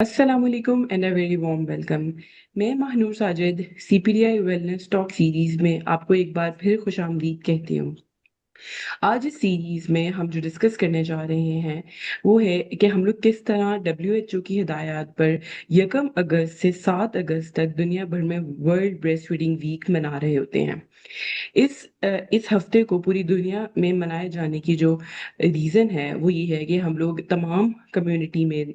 असलकुम and a very warm welcome. मैं Mahanoor Sajid CPDI wellness talk series में आपको एक बार फिर खुश आमदीद कहती हूँ। आज इस सीरीज में हम जो डिस्कस करने जा रहे हैं वो है कि हम लोग किस तरह डब्ल्यूएचओ की हिदायत पर 1 अगस्त से 7 अगस्त तक दुनिया भर में वर्ल्ड ब्रेस्ट फीडिंग वीक मना रहे होते हैं। इस हफ्ते को पूरी दुनिया में मनाए जाने की जो रीज़न है वो ये है कि हम लोग तमाम कम्युनिटी में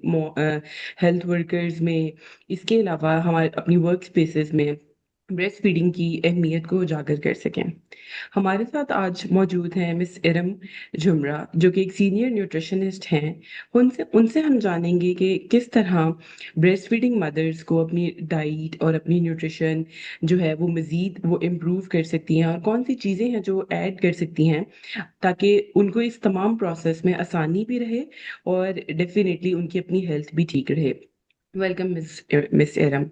हेल्थ वर्कर्स में, इसके अलावा हमारे अपनी वर्क स्पेसेस में ब्रेस्ट फीडिंग की अहमियत को उजागर कर सकें। हमारे साथ आज मौजूद हैं मिस इरम जुमरा, जो कि एक सीनियर न्यूट्रिशनिस्ट हैं। उनसे उनसे हम जानेंगे कि किस तरह ब्रेस्ट फीडिंग मदर्स को अपनी डाइट और अपनी न्यूट्रिशन जो है वो मज़ीद वो इम्प्रूव कर सकती हैं, और कौन सी चीज़ें हैं जो ऐड कर सकती हैं ताकि उनको इस तमाम प्रोसेस में आसानी भी रहे और डेफिनेटली उनकी अपनी हेल्थ भी ठीक रहे। Welcome miss Eram.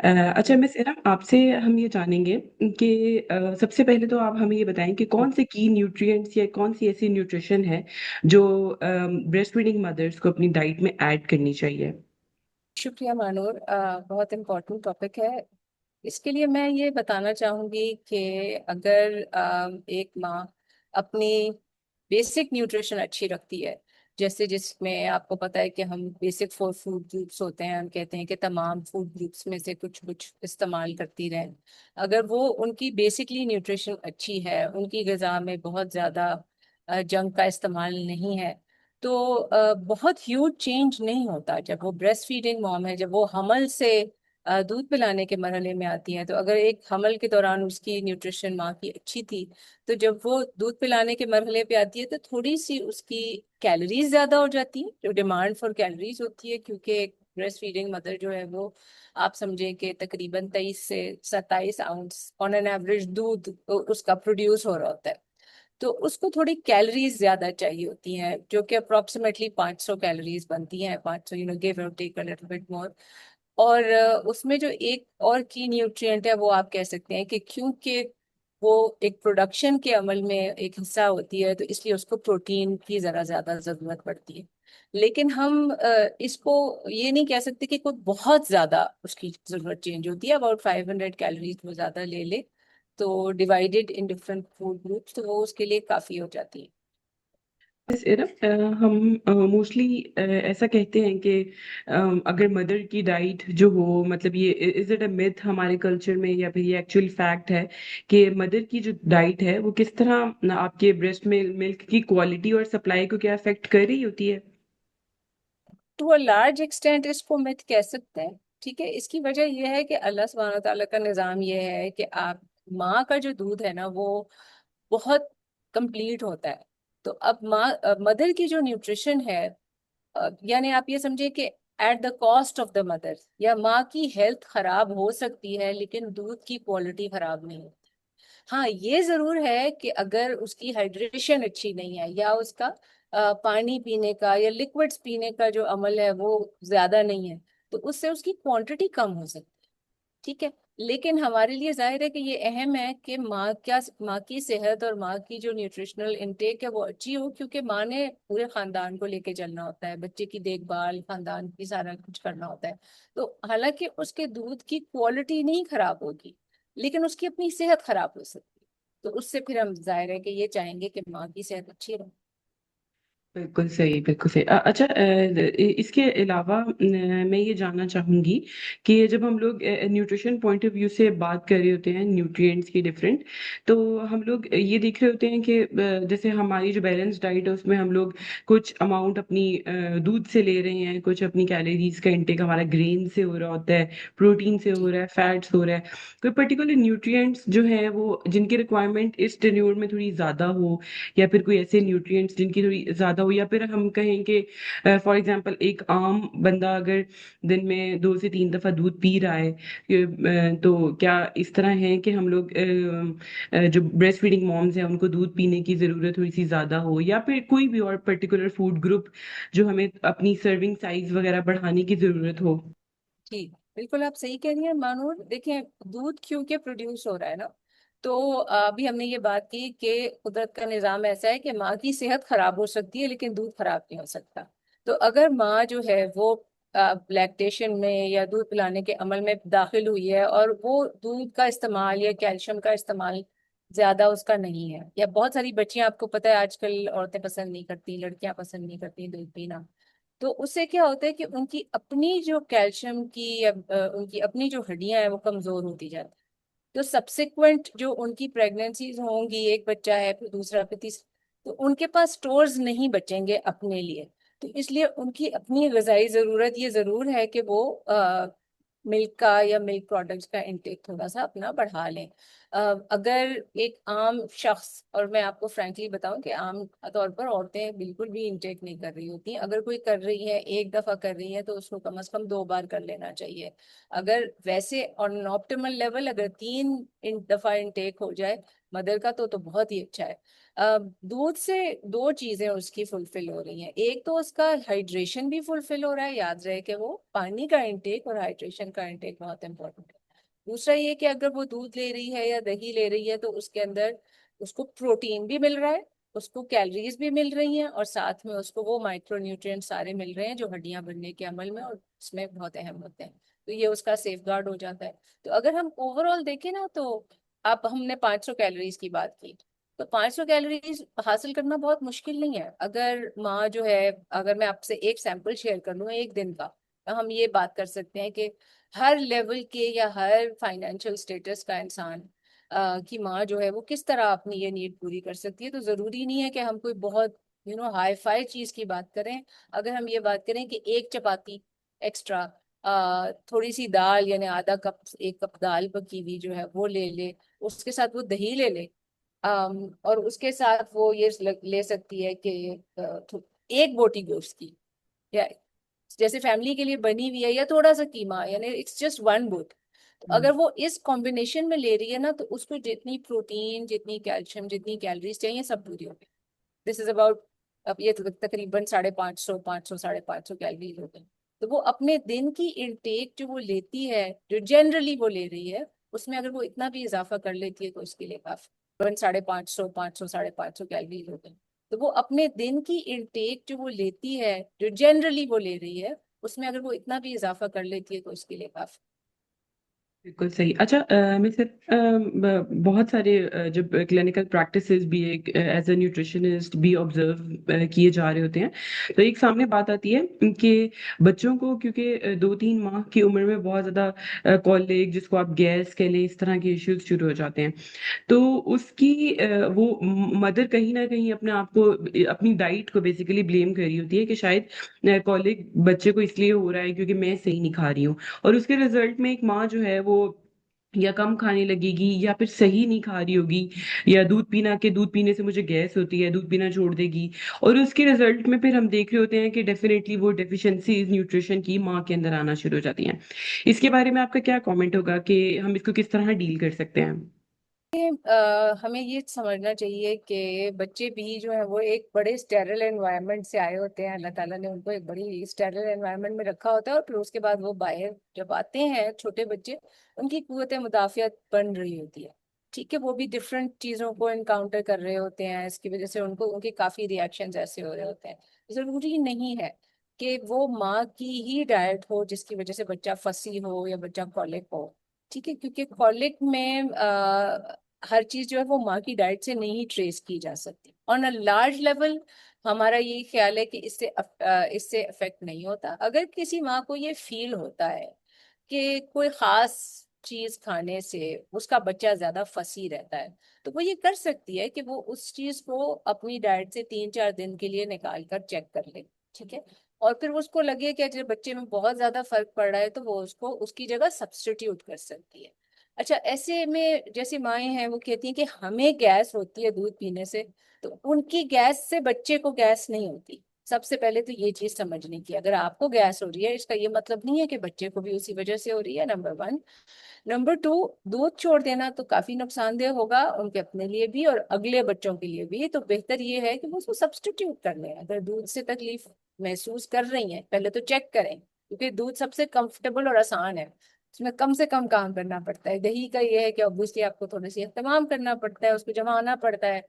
अच्छा मिस एरम, आपसे हम ये जानेंगे कि सबसे पहले तो आप हमें ये बताएं कि कौन से की न्यूट्रिएंट्स या कौन सी ऐसी न्यूट्रिशन है जो ब्रेस्ट फीडिंग मदर्स को अपनी डाइट में ऐड करनी चाहिए। शुक्रिया मानूर। बहुत इम्पोर्टेंट टॉपिक है। इसके लिए मैं ये बताना चाहूँगी कि अगर एक माँ अपनी बेसिक न्यूट्रिशन अच्छी रखती है, जैसे जिसमें आपको पता है कि हम बेसिक 4 फूड ग्रुप्स होते हैं, हम कहते हैं कि तमाम फूड ग्रुप्स में से कुछ कुछ इस्तेमाल करती रहें। अगर वो उनकी बेसिकली न्यूट्रिशन अच्छी है, उनकी ग़िज़ा में बहुत ज़्यादा जंक का इस्तेमाल नहीं है, तो बहुत ह्यूज चेंज नहीं होता। जब वो ब्रेस्ट फीडिंग मॉम है, जब वो हमल से दूध पिलाने के मरहले में आती है, तो अगर एक हमल के दौरान उसकी न्यूट्रिशन माँ की अच्छी थी, तो जब वो दूध पिलाने के मरहले पे आती है तो थोड़ी सी उसकी कैलोरीज ज्यादा हो जाती है, जो डिमांड फॉर कैलोरीज होती है, क्योंकि एक ब्रेस्ट फीडिंग मदर जो है वो, आप समझे कि तकरीबन 23 से 27 आउंस ऑन एन एवरेज दूध उसका प्रोड्यूस हो रहा होता है। तो उसको थोड़ी कैलोरीज ज्यादा चाहिए होती हैं, जो कि अप्रोक्सीमेटली 500 कैलोरीज बनती हैं, 500, गिव और take a little bit more. और उसमें जो एक और की न्यूट्रिएंट है, वो आप कह सकते हैं कि क्योंकि वो एक प्रोडक्शन के अमल में एक हिस्सा होती है, तो इसलिए उसको प्रोटीन की जरा ज्यादा जरूरत पड़ती है। लेकिन हम इसको ये नहीं कह सकते कि कोई बहुत ज्यादा उसकी जरूरत चेंज होती है। अबाउट 500 कैलोरीज वो ज्यादा ले ले, तो divided in different food groups, तो वो उसके लिए काफी हो जाती है। मिस इरम, हम मोस्टली ऐसा कहते हैं कि अगर मदर की डाइट जो हो, मतलब ये इज इट अ मिथ हमारे कल्चर में या फिर ये एक्चुअल फैक्ट है कि मदर की जो डाइट है वो किस तरह आपके ब्रेस्ट मिल्क की क्वालिटी और सप्लाई को क्या अफेक्ट कर रही होती है। टू अ लार्ज एक्सटेंट इसको मिथ कह सकते हैं। ठीक है, इसकी वजह यह है कि अल्लाह सुब्हानहू तआला का निज़ाम यह है कि आप माँ का जो दूध है ना, वो बहुत कंप्लीट होता है। तो अब मदर की जो न्यूट्रिशन है, यानी आप ये समझिए कि at the cost of the mother, या माँ की हेल्थ खराब हो सकती है लेकिन दूध की क्वालिटी खराब नहीं होती। हाँ, ये जरूर है कि अगर उसकी हाइड्रेशन अच्छी नहीं है, या उसका पानी पीने का या लिक्विड्स पीने का जो अमल है वो ज्यादा नहीं है, तो उससे उसकी क्वांटिटी कम हो सकती है। ठीक है, लेकिन हमारे लिए जाहिर है कि ये अहम है कि माँ की सेहत और माँ की जो न्यूट्रिशनल इनटेक है वो अच्छी हो, क्योंकि माँ ने पूरे खानदान को लेके चलना होता है, बच्चे की देखभाल, खानदान की सारा कुछ करना होता है। तो हालांकि उसके दूध की क्वालिटी नहीं खराब होगी, लेकिन उसकी अपनी सेहत खराब हो सकती है। तो उससे फिर हम जाहिर है कि ये चाहेंगे कि माँ की सेहत अच्छी रहे। बिल्कुल सही, बिल्कुल सही। अच्छा, इसके अलावा मैं ये जानना चाहूँगी कि जब हम लोग न्यूट्रिशन पॉइंट ऑफ व्यू से बात कर रहे होते हैं न्यूट्रिएंट्स की डिफरेंट, तो हम लोग ये देख रहे होते हैं कि जैसे हमारी जो बैलेंस डाइट है उसमें हम लोग कुछ अमाउंट अपनी दूध से ले रहे हैं, कुछ अपनी कैलोरीज का इंटेक हमारा ग्रेन से हो रहा होता है, प्रोटीन से हो जी। रहा है, फैट्स हो रहा है। कोई पर्टिकुलर न्यूट्रिएंट्स जो है वो जिनकी रिक्वायरमेंट इस टेन्योर में थोड़ी ज़्यादा हो, या फिर कोई ऐसे न्यूट्रिएंट्स जिनकी थोड़ी ज्यादा हो, या फिर हम कहें कि फॉर एग्जांपल एक आम बंदा अगर दिन में 2 से 3 दफा दूध पी रहा है, तो क्या इस तरह है कि हम लोग जो ब्रेस्ट फीडिंग मॉम्स हैं उनको दूध पीने की जरूरत थोड़ी सी ज्यादा हो, या फिर कोई भी और पर्टिकुलर फूड ग्रुप जो हमें अपनी सर्विंग साइज वगैरह बढ़ाने की जरूरत हो। जी, बिल्कुल आप सही कह रही हैं मानूर। देखिए, दूध क्योंकि प्रोड्यूस हो रहा है ना, तो अभी हमने ये बात की कि कुदरत का निज़ाम ऐसा है कि माँ की सेहत खराब हो सकती है लेकिन दूध खराब नहीं हो सकता। तो अगर माँ जो है वो लैक्टेशन में या दूध पिलाने के अमल में दाखिल हुई है और वो दूध का इस्तेमाल या कैल्शियम का इस्तेमाल ज्यादा उसका नहीं है, या बहुत सारी बच्चियां, आपको पता है आजकल औरतें पसंद नहीं करती, लड़कियां पसंद नहीं करती दूध पीना, तो उससे क्या होता है कि उनकी अपनी जो कैल्शियम की या उनकी अपनी जो हड्डियां हैं वो कमजोर होती जाती है। तो सब्सिक्वेंट जो उनकी प्रेगनेंसीज होंगी, एक बच्चा है फिर दूसरा फिर तीसरा, तो उनके पास स्टोर्स नहीं बचेंगे अपने लिए। तो इसलिए उनकी अपनी ग़िज़ाई ज़रूरत ये ज़रूर है कि वो मिल्क का या मिल्क प्रोडक्ट्स का इंटेक थोड़ा सा अपना बढ़ा लें। अगर एक आम शख्स, और मैं आपको फ्रैंकली बताऊं कि आम तौर पर औरतें बिल्कुल भी इंटेक नहीं कर रही होती, अगर कोई कर रही है, एक दफ़ा कर रही है, तो उसको कम से कम 2 बार कर लेना चाहिए। अगर वैसे ऑन ऑप्टिमल लेवल अगर 3 दफ़ा इनटेक हो जाए मदर का, तो बहुत ही अच्छा है। दूध से 2 चीजें उसकी फुलफिल हो रही हैं, एक तो उसका हाइड्रेशन भी फुलफिल हो रहा है, याद रहे कि वो पानी का इंटेक और हाइड्रेशन का इंटेक बहुत इंपॉर्टेंट है। दूसरा ये कि अगर वो दूध ले रही है या दही ले रही है तो उसके अंदर उसको प्रोटीन भी मिल रहा है, उसको कैलोरीज भी मिल रही हैं, और साथ में उसको वो माइक्रो न्यूट्रिएंट सारे मिल रहे हैं जो हड्डियां बनने के अमल में और उसमें बहुत अहम होते हैं। तो ये उसका सेफ गार्ड हो जाता है। तो अगर हम ओवरऑल देखें ना, तो आप, हमने 500 कैलोरीज की बात की, तो 500 कैलोरीज हासिल करना बहुत मुश्किल नहीं है। अगर माँ जो है, अगर मैं आपसे एक सैंपल शेयर कर लूँ एक दिन का, तो हम ये बात कर सकते हैं कि हर लेवल के या हर फाइनेंशियल स्टेटस का इंसान की माँ जो है वो किस तरह अपनी ये नीड पूरी कर सकती है। तो जरूरी नहीं है कि हम कोई बहुत हाई फाई चीज की बात करें। अगर हम ये बात करें कि एक चपाती एक्स्ट्रा, थोड़ी सी दाल, यानी आधा कप, 1 कप दाल पकी हुई जो है वो ले ले, उसके साथ वो दही ले ले, और उसके साथ वो ये ले सकती है कि एक बोटी गोश्त की, या जैसे फैमिली के लिए बनी हुई है, या थोड़ा सा कीमा, यानी इट्स जस्ट 1 बोट। तो अगर वो इस कॉम्बिनेशन में ले रही है ना, तो उसको जितनी प्रोटीन, जितनी कैल्शियम, जितनी कैलोरीज चाहिए सब पूरी होगी। दिस इज अबाउट, अब ये तकरीबन 550, 500, 550 कैलोरीज होते हैं। तो वो अपने दिन की इनटेक जो वो लेती है, जो जनरली वो ले रही है, उसमें अगर वो इतना भी इजाफा कर लेती है तो उसके लिए काफी। 550, 500, 550 कैलोरीज होते हैं। तो वो अपने दिन की इनटेक जो वो लेती है, जो जनरली वो ले रही है, उसमें अगर वो इतना भी इजाफा कर लेती है तो उसके लिए काफी। बिल्कुल सही। अच्छा, मैं सर, बहुत सारे जब क्लिनिकल प्रैक्टिसेस भी एक एज अ न्यूट्रिशनिस्ट भी ऑब्जर्व किए जा रहे होते हैं, तो एक सामने बात आती है कि बच्चों को, क्योंकि 2-3 माह की उम्र में बहुत ज़्यादा कॉलिक, जिसको आप गैस कह लें, इस तरह के इश्यूज शुरू हो जाते हैं। तो उसकी वो मदर कहीं ना कहीं अपने आप को, अपनी डाइट को बेसिकली ब्लेम कर रही होती है कि शायद कॉलिक बच्चे को इसलिए हो रहा है क्योंकि मैं सही नहीं खा रही हूँ। और उसके रिजल्ट में एक माँ जो है वो या कम खाने लगेगी या फिर सही नहीं खा रही होगी, या दूध पीने से मुझे गैस होती है, दूध पीना छोड़ देगी। और उसके रिजल्ट में फिर हम देख रहे होते हैं कि डेफिनेटली वो डेफिशिएंसी न्यूट्रिशन की माँ के अंदर आना शुरू हो जाती हैं। इसके बारे में आपका क्या कमेंट होगा कि हम इसको किस तरह डील कर सकते हैं? हमें ये समझना चाहिए कि बच्चे भी जो है वो एक बड़े स्टेरल एनवायरनमेंट से आए होते हैं। अल्लाह ताला ने उनको एक बड़ी स्टेरल एनवायरनमेंट में रखा होता है, और फिर उसके बाद वो बाहर जब आते हैं छोटे बच्चे, उनकी कुव्वत मुदाफियत बन रही होती है। ठीक है, वो भी डिफरेंट चीज़ों को इनकाउंटर कर रहे होते हैं, इसकी वजह से उनको उनके काफ़ी रिएक्शंस ऐसे हो रहे होते हैं। ज़रूरी नहीं है कि वो माँ की ही डाइट हो जिसकी वजह से बच्चा फसी हो या बच्चा कॉलिक हो। ठीक है, क्योंकि कॉलिक में हर चीज जो है वो माँ की डाइट से नहीं ट्रेस की जा सकती ऑन अ लार्ज लेवल। हमारा ये ख्याल है कि इससे अफेक्ट नहीं होता। अगर किसी माँ को ये फील होता है कि कोई खास चीज खाने से उसका बच्चा ज्यादा फंसी रहता है, तो वो ये कर सकती है कि वो उस चीज को अपनी डाइट से 3-4 दिन के लिए निकाल कर चेक कर ले। ठीक है, और फिर उसको लगे कि अगर बच्चे में बहुत ज्यादा फर्क पड़ रहा है तो वो उसको उसकी जगह सब्स्टिट्यूट कर सकती है। अच्छा, ऐसे में जैसी माएँ हैं वो कहती हैं कि हमें गैस होती है दूध पीने से, तो उनकी गैस से बच्चे को गैस नहीं होती। सबसे पहले तो ये चीज समझने की, अगर आपको गैस हो रही है इसका ये मतलब नहीं है कि बच्चे को भी उसी वजह से हो रही है, नंबर 1। नंबर 2, दूध छोड़ देना तो काफी नुकसानदेह होगा उनके अपने लिए भी और अगले बच्चों के लिए भी। तो बेहतर ये है कि वो उसको सब्स्टिट्यूट कर लें। अगर दूध से तकलीफ महसूस कर रही हैं, पहले तो चेक करें, क्योंकि दूध सबसे कंफर्टेबल और आसान है, उसमें कम से कम काम करना पड़ता है। दही का ये है कि ऑब्वियसली आपको थोड़ी सी एहतमाम करना पड़ता है, उसको जमाना पड़ता है।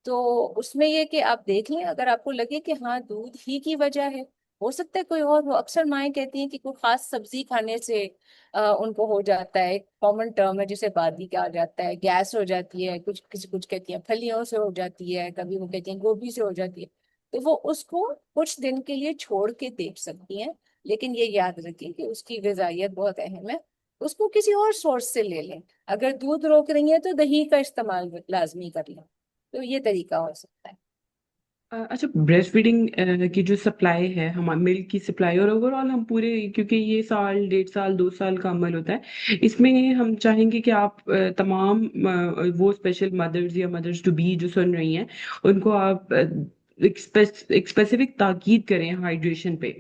तो उसमें ये कि आप देख लें, अगर आपको लगे कि हाँ दूध ही की वजह है, हो सकता है कोई और हो। अक्सर माएँ कहती हैं कि कोई खास सब्जी खाने से उनको हो जाता है, कॉमन टर्म है जिसे बादी कहा जाता है, गैस हो जाती है, कुछ किसी कुछ कहती हैं फलियों से हो जाती है, कभी वो कहती हैं गोभी से हो जाती है। तो वो उसको कुछ दिन के लिए छोड़ के देख सकती हैं, लेकिन ये याद रखें कि उसकी ग़िज़ाइयत बहुत अहम है। उसको किसी और सोर्स से ले लें। अगर दूध रोक रही हैं तो दही का इस्तेमाल लाजमी कर लें। तो ये तरीका हो सकता है। अच्छा, ब्रेस्ट फीडिंग की जो सप्लाई है, हमारे मिल्क की सप्लाई और ओवरऑल हम पूरे, क्योंकि ये साल 1.5 साल 2 साल का अमल होता है, इसमें हम चाहेंगे कि आप तमाम वो स्पेशल मदर्स या मदर्स टू बी जो सुन रही हैं, उनको आप एक स्पेसिफिक ताकीद करें हाइड्रेशन पे,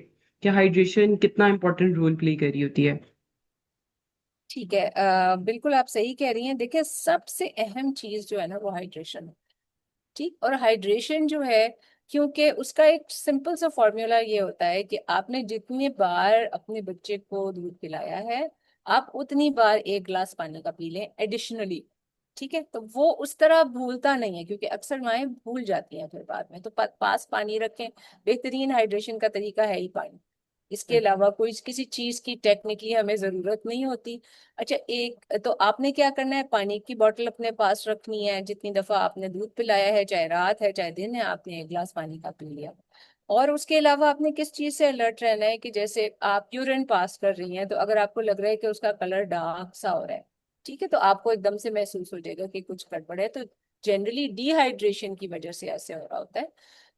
कि हाइड्रेशन कितना इंपॉर्टेंट रोल प्ले कर रही होती है। ठीक है, बिल्कुल आप सही कह रही हैं। देखिए, सबसे अहम चीज जो है ना वो हाइड्रेशन है। ठीक, और हाइड्रेशन जो है, क्योंकि उसका एक सिंपल सा फॉर्मूला ये होता है कि आपने जितनी बार अपने बच्चे को दूध पिलाया है, आप उतनी बार 1 गिलास पानी का पी लें एडिशनली। ठीक है, तो वो उस तरह भूलता नहीं है, क्योंकि अक्सर माएँ भूल जाती हैं फिर बाद में। तो पास पानी रखें। बेहतरीन हाइड्रेशन का तरीका है ही पानी। इसके अलावा कोई किसी चीज की टेक्निकली हमें जरूरत नहीं होती। अच्छा, एक तो आपने क्या करना है, पानी की बोतल अपने पास रखनी है। जितनी दफा आपने दूध पिलाया है, चाहे रात है चाहे दिन है, आपने 1 गिलास पानी का पी लिया। और उसके अलावा आपने किस चीज से अलर्ट रहना है कि जैसे आप यूरिन पास कर रही हैं, तो अगर आपको लग रहा है कि उसका कलर डार्क सा हो रहा है, ठीक है, तो आपको एकदम से महसूस हो जाएगा कि कुछ गड़बड़ है। तो जनरली डिहाइड्रेशन की वजह से ऐसे हो रहा होता है।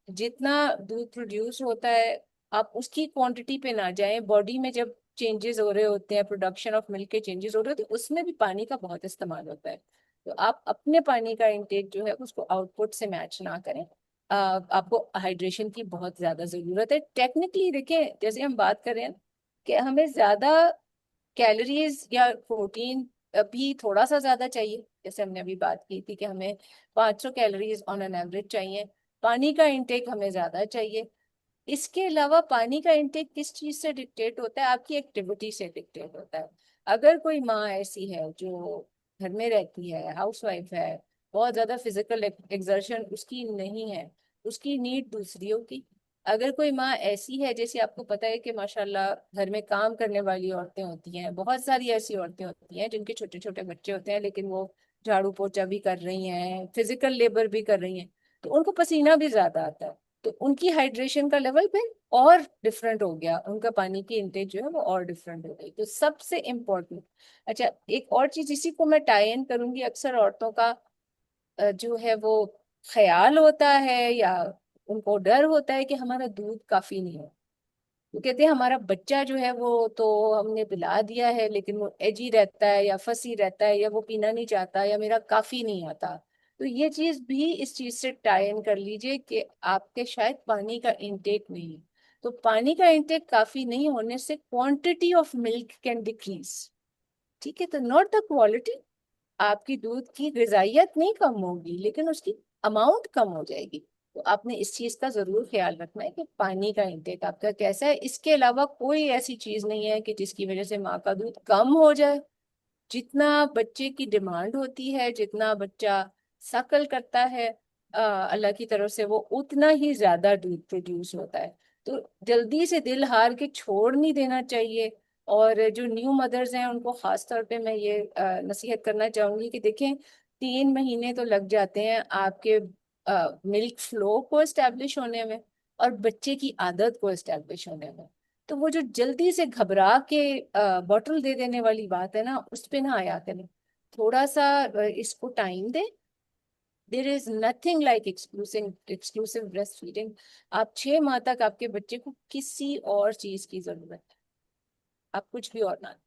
जितना दूध प्रोड्यूस होता है, आप उसकी क्वांटिटी पे ना जाएं। बॉडी में जब चेंजेस हो रहे होते हैं, प्रोडक्शन ऑफ मिल्क के चेंजेस हो रहे होते हैं, उसमें भी पानी का बहुत इस्तेमाल होता है। तो आप अपने पानी का इंटेक जो है उसको आउटपुट से मैच ना करें। आपको हाइड्रेशन की बहुत ज्यादा जरूरत है। टेक्निकली देखें, जैसे हम बात कर रहे हैं कि हमें ज्यादा कैलोरीज या प्रोटीन भी थोड़ा सा ज्यादा चाहिए। जैसे हमने अभी बात की थी कि हमें 500 कैलोरीज ऑन एन एवरेज चाहिए। पानी का इंटेक हमें ज्यादा चाहिए। इसके अलावा पानी का इंटेक किस चीज से डिक्टेट होता है? आपकी एक्टिविटी से डिक्टेट होता है। अगर कोई माँ ऐसी है जो घर में रहती है, हाउसवाइफ है, बहुत ज्यादा फिजिकल एक्सर्शन उसकी नहीं है, उसकी नीड दूसरी होगी। अगर कोई माँ ऐसी है, जैसे आपको पता है कि माशाल्लाह घर में काम करने वाली औरतें होती हैं, बहुत सारी ऐसी औरतें होती हैं जिनके छोटे छोटे बच्चे होते हैं, लेकिन वो झाड़ू पोछा भी कर रही हैं, फिजिकल लेबर भी कर रही हैं, तो उनको पसीना भी ज्यादा आता है। तो उनकी हाइड्रेशन का लेवल फिर और डिफरेंट हो गया, उनका पानी की इंटेक जो है वो और डिफरेंट हो गई। तो सबसे इम्पोर्टेंट, अच्छा, एक और चीज इसी को मैं टाई इन करूंगी। अक्सर औरतों का जो है वो ख्याल होता है या उनको डर होता है कि हमारा दूध काफी नहीं है। वो कहते हैं हमारा बच्चा जो है वो तो हमने पिला दिया है, लेकिन वो एजी रहता है या फसी रहता है या वो पीना नहीं चाहता या मेरा काफी नहीं आता। तो ये चीज भी इस चीज से टाई इन कर लीजिए कि आपके शायद पानी का इंटेक नहीं है। तो पानी का इंटेक काफी नहीं होने से quantity of milk can decrease. ठीक है, तो नॉट द क्वालिटी। आपकी दूध की ग़िज़ाइयत नहीं कम होगी, लेकिन उसकी अमाउंट कम हो जाएगी। तो आपने इस चीज का जरूर ख्याल रखना है कि पानी का इंटेक आपका कैसा है। इसके अलावा कोई ऐसी चीज नहीं है कि जिसकी वजह से माँ का दूध कम हो जाए। जितना बच्चे की डिमांड होती है, जितना बच्चा सकल करता है अल्लाह की तरफ से, वो उतना ही ज्यादा दूध प्रोड्यूस होता है। तो जल्दी से दिल हार के छोड़ नहीं देना चाहिए। और जो न्यू मदर्स हैं उनको खास तौर पे मैं ये नसीहत करना चाहूंगी कि देखें, 3 महीने तो लग जाते हैं आपके मिल्क फ्लो को एस्टेब्लिश होने में और बच्चे की आदत को एस्टेब्लिश होने में। तो वो जो जल्दी से घबरा के बॉटल दे देने वाली बात है ना, उस पे ना आया करें। थोड़ा सा इसको टाइम दें। There is nothing like exclusive exclusive breast feeding. आप 6 माह तक आपके बच्चे को किसी और चीज की जरूरत है, आप कुछ भी और ना।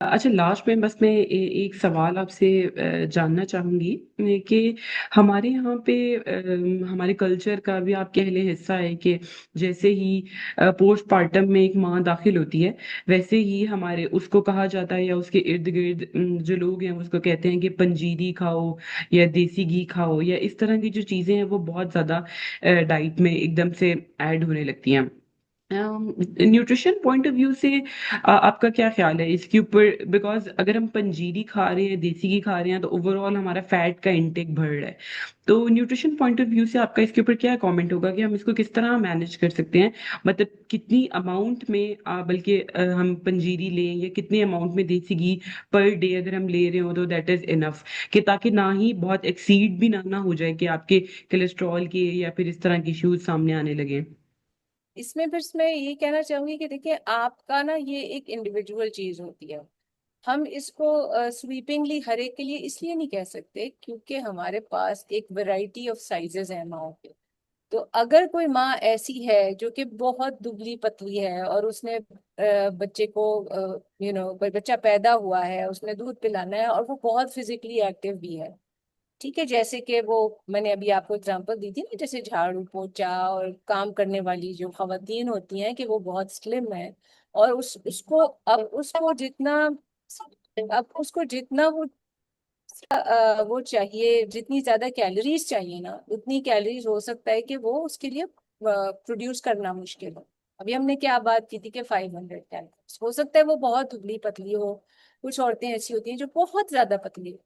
अच्छा, लास्ट में बस मैं एक सवाल आपसे जानना चाहूंगी कि हमारे यहाँ पे हमारे कल्चर का भी आप कह लें हिस्सा है कि जैसे ही पोस्टपार्टम में एक माँ दाखिल होती है, वैसे ही हमारे उसको कहा जाता है या उसके इर्द गिर्द जो लोग हैं उसको कहते हैं कि पंजीरी खाओ या देसी घी खाओ, या इस तरह की जो चीजें हैं वो बहुत ज्यादा डाइट में एकदम से ऐड होने लगती हैं। न्यूट्रिशन पॉइंट ऑफ व्यू से आपका क्या ख्याल है इसके ऊपर? बिकॉज अगर हम पंजीरी खा रहे हैं, देसी घी खा रहे हैं, तो ओवरऑल हमारा फैट का इंटेक बढ़ रहा है। तो न्यूट्रिशन पॉइंट ऑफ व्यू से आपका इसके ऊपर क्या कमेंट होगा कि हम इसको किस तरह मैनेज कर सकते हैं? मतलब कितनी अमाउंट में बल्कि हम पंजीरी लें, या कितने अमाउंट में देसी घी पर डे अगर हम ले रहे हो तो दैट इज इनफ, कि ताकि ना ही बहुत एक्सीड भी ना हो जाए कि आपके कोलेस्ट्रॉल के या फिर इस तरह के इश्यूज सामने आने लगे। इसमें फिर मैं ये कहना चाहूंगी कि देखिए, आपका ना ये एक इंडिविजुअल चीज होती है। हम इसको स्वीपिंगली हर एक के लिए इसलिए नहीं कह सकते क्योंकि हमारे पास एक वैरायटी ऑफ साइजेस है माओ के। तो अगर कोई माँ ऐसी है जो कि बहुत दुबली पतली है और उसने बच्चे को बच्चा पैदा हुआ है, उसने दूध पिलाना है और वो बहुत फिजिकली एक्टिव भी है, ठीक है, जैसे कि वो मैंने अभी आपको एग्जांपल दी थी ना, जैसे झाड़ू पोछा और काम करने वाली जो खवातीन होती हैं कि वो बहुत स्लिम है, और उसको जितना वो चाहिए, जितनी ज्यादा कैलोरीज चाहिए ना, उतनी कैलोरीज हो सकता है कि वो उसके लिए प्रोड्यूस करना मुश्किल हो। अभी हमने क्या बात की थी कि 500 कैलोरीज, हो सकता है वो बहुत दुबली पतली हो। कुछ औरतें ऐसी होती हैं जो बहुत ज्यादा पतली हो,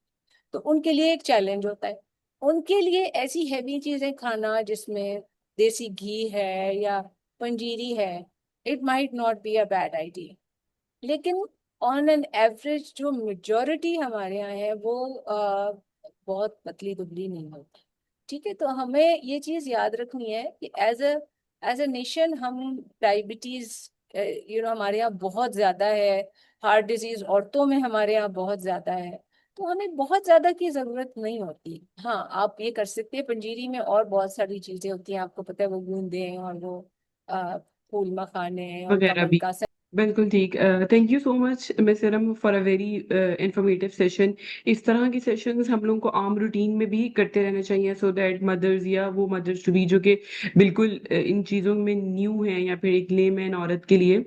तो उनके लिए एक चैलेंज होता है। उनके लिए ऐसी हैवी चीजें खाना जिसमें देसी घी है या पंजीरी है, it might not be a bad idea. लेकिन ऑन एन एवरेज जो मेजोरिटी हमारे यहाँ है वो बहुत पतली दुबली नहीं होती। ठीक है, तो हमें ये चीज याद रखनी है कि एज अ नेशन हम डायबिटीज हमारे यहाँ बहुत ज्यादा है। हार्ट डिजीज औरतों में हमारे यहाँ बहुत ज्यादा है। तो हमें बहुत ज्यादा की जरूरत नहीं होती। हाँ, आप ये कर सकते हैं, पंजीरी में और बहुत सारी चीजें होती हैं, आपको पता है, वो बूंदे और वो फूल मखाने और वगैरह कमल भी। का। बिल्कुल ठीक। Thank you so much miss Iram for a very informative session. इस तरह के सेशंस हम लोगों को आम रूटीन में भी करते रहना चाहिए, सो दैट मदर्स या वो मदर्स टू बी जो कि बिल्कुल इन चीज़ों में न्यू हैं, या फिर एक लेमैन औरत के लिए,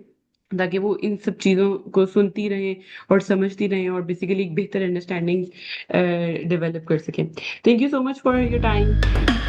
ताकि वो इन सब चीज़ों को सुनती रहें और समझती रहें और बेसिकली एक बेहतर अंडरस्टैंडिंग डेवलप कर सकें। Thank you so much for your time.